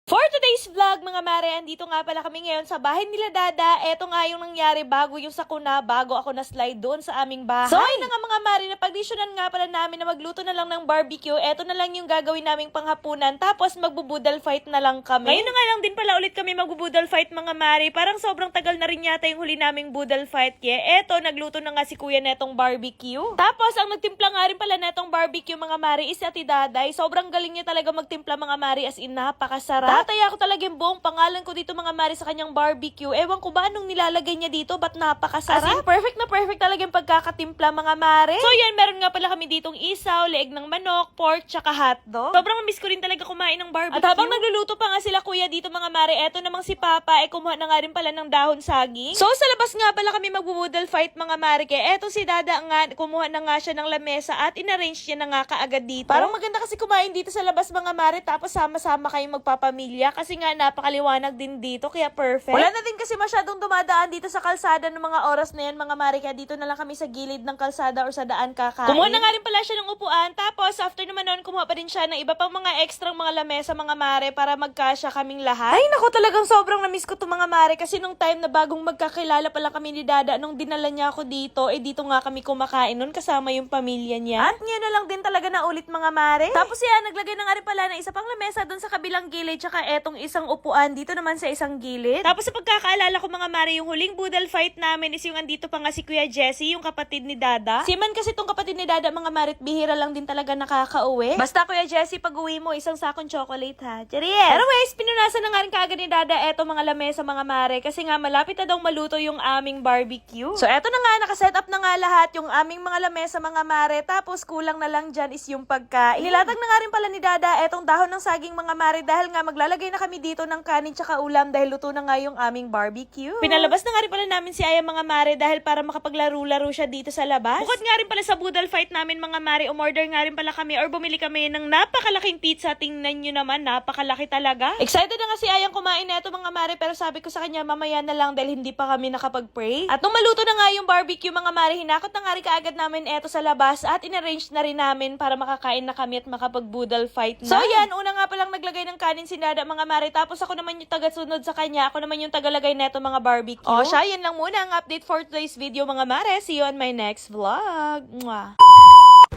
For today's vlog, mga mare, andito nga pala kami ngayon sa bahay nila Dada. Eto nga yung nangyari bago yung sakuna, bago ako na-slide doon sa aming bahay. So, ayun na nga mga mare, napagdesisyonan nga pala namin na magluto na lang ng barbecue. Eto na lang yung gagawin naming panghapunan, tapos magbubudal fight na lang kami. Ngayon na nga lang din pala ulit kami magbubudal fight, mga mare. Parang sobrang tagal na rin yata yung huli naming budal fight. Kaya eto, nagluto na nga si kuya netong barbecue. Tapos, ang nagtimpla nga rin pala netong barbecue, mga mare, is Ate Daday. Sobrang galing niya talaga magtimpla, mga mare, as in napakasarap. Tataya ko talaga yung buong pangalan ko dito, mga mare, sa kanyang barbecue. Ewan ko ba anong nilalagay niya dito, ba't napakasarap? As in, perfect na perfect talaga yung pagkakatimpla, mga mare. So yan, meron nga pala kami ditong isaw, leeg ng manok, pork, tsaka hotdog. Sobrang miss ko rin talaga kumain ng barbecue. At habang nagluluto pa nga sila kuya dito, mga mare, eto namang si Papa, kumuha na nga rin pala ng dahon saging. So sa labas nga pala kami magbubudal fight, mga mare, kaya eto si Dada nga, kumuha na nga siya ng lamesa at inarrange niya na nga kaagad dito. Parang maganda kasi kumain dito sa labas, mga mare, tapos sama-sama kayong magpapamilya. Kasi nga napakaliwanag din dito, kaya perfect. Wala na din kasi masyadong dumadaan dito sa kalsada ng mga oras na yan, mga mare, kaya dito na lang kami sa gilid ng kalsada or sa daan kakain. Kumuha na nga rin pala siya ng upuan, tapos after naman noon, kumuha pa din siya ng iba pang mga extra mga lamesa, mga mare, para magkasya kaming lahat. Ay nako, talagang sobrang na-miss ko to, mga mare, kasi nung time na bagong magkakilala pala kami ni Dada, nung dinala niya ako dito, dito nga kami kumakain nun kasama yung pamilya niya. At ngayon na lang din talaga na ulit, mga mare. Tapos yan, naglagay na nga rin pala ng isa pang lamesa dun sa kabilang gilid, tsaka etong isang upuan dito naman sa isang gilid. Tapos sa pagkakaalala ko, mga mare, yung huling budal fight namin is yung andito pa nga si Kuya Jesse, yung kapatid ni Dada. Si Man kasi tong kapatid ni Dada, mga mare, bihira lang din talaga nakakauwi. Basta Kuya Jesse, pag uwi mo, isang sakong chocolate ha. Cheers! Anyways, pinunasan na nga rin kaagad ni Dada eto mga lamesa, mga mare, kasi nga malapit na daw maluto yung aming barbecue. So eto na nga, nakaset up na nga lahat yung aming mga lamesa, mga mare, tapos kulang na lang dyan is yung pagkain. Nilatag na nga rin pala ni Dada etong dahon ng saging, mga mare, dahil nga maglalagay na kami dito ng kanin tsaka ulam dahil luto na nga yung aming barbecue. Pinalabas na nga rin pala namin si Aya, mga mare, dahil para makapaglaro-laro siya dito sa labas. Bukod nga rin pala sa budal fight namin, mga mare, umorder nga rin pala kami or bumili kami ng napakalaking pizza. Tingnan nyo naman, napakalaki talaga. Excited na nga si Ayang kumain neto, mga mare, pero sabi ko sa kanya mamaya na lang dahil hindi pa kami nakapag-pray. At nung maluto na nga yung barbecue, mga mare, hinakot na nga rin kaagad namin eto sa labas at inarrange na rin namin para makakain na kami at makapag-budal fight na. So yan, una nga palang naglagay ng kanin si Dada, mga mare, tapos ako naman yung tagasunod sa kanya, ako naman yung tagalagay neto, mga barbecue. O siya, yan lang muna ang update for today's video, mga mare. See you on my next vlog. Mwah!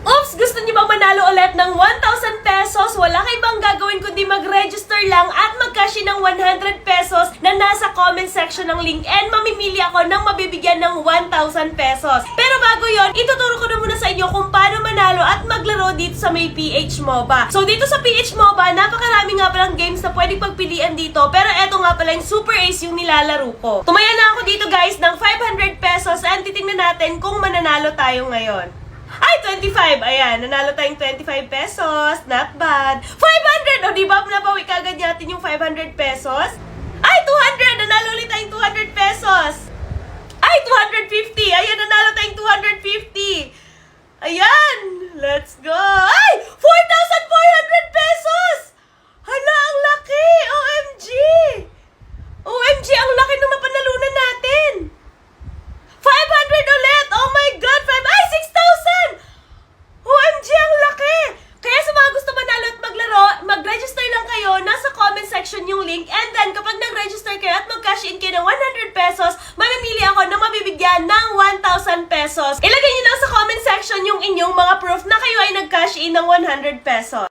Oops! Gusto niyo bang manalo ulit ng 1,000 pesos? Wala kayo bang gagawin kundi mag-register lang at mag-cash in ng 100 pesos na nasa comment section ng link and mamimili ako ng mabibigyan ng 1,000 pesos. Pero bago yon, ituturo ko na muna sa inyo kung paano manalo at maglaro dito sa may PH MOBA. So dito sa PH MOBA, napakarami nga palang games na pwedeng pagpilian dito, pero eto nga pala yung Super Ace yung nilalaro ko. Tumaya na ako dito guys ng 500 pesos and titingnan natin kung mananalo tayo ngayon. Ay, 25! Ayan, nanalo tayong 25 pesos. Not bad. 500! O, diba? Nabawi kagad natin yung 500 pesos. Ay, 200! Nanalo ulit tayong 200 pesos. Ay, 250! Ayan, nanalo tayong 250. Ayan! Let's go! Ay! 4,400 pesos! Hala, ang laki! OMG! OMG, ang laki ng napanalunan natin! 500 ulit! Oh my God! Ay, 6,000! OMG, ang laki! Kaya sa mga gusto manalo at maglaro, mag-register lang kayo. Nasa comment section yung link. And then, kapag nag-register kayo at mag-cash in kayo ng 100 pesos, mamimili ako na mabibigyan ng 1,000 pesos. Ilagay nyo lang sa comment section yung inyong mga proof na kayo ay nag-cash in ng 100 pesos.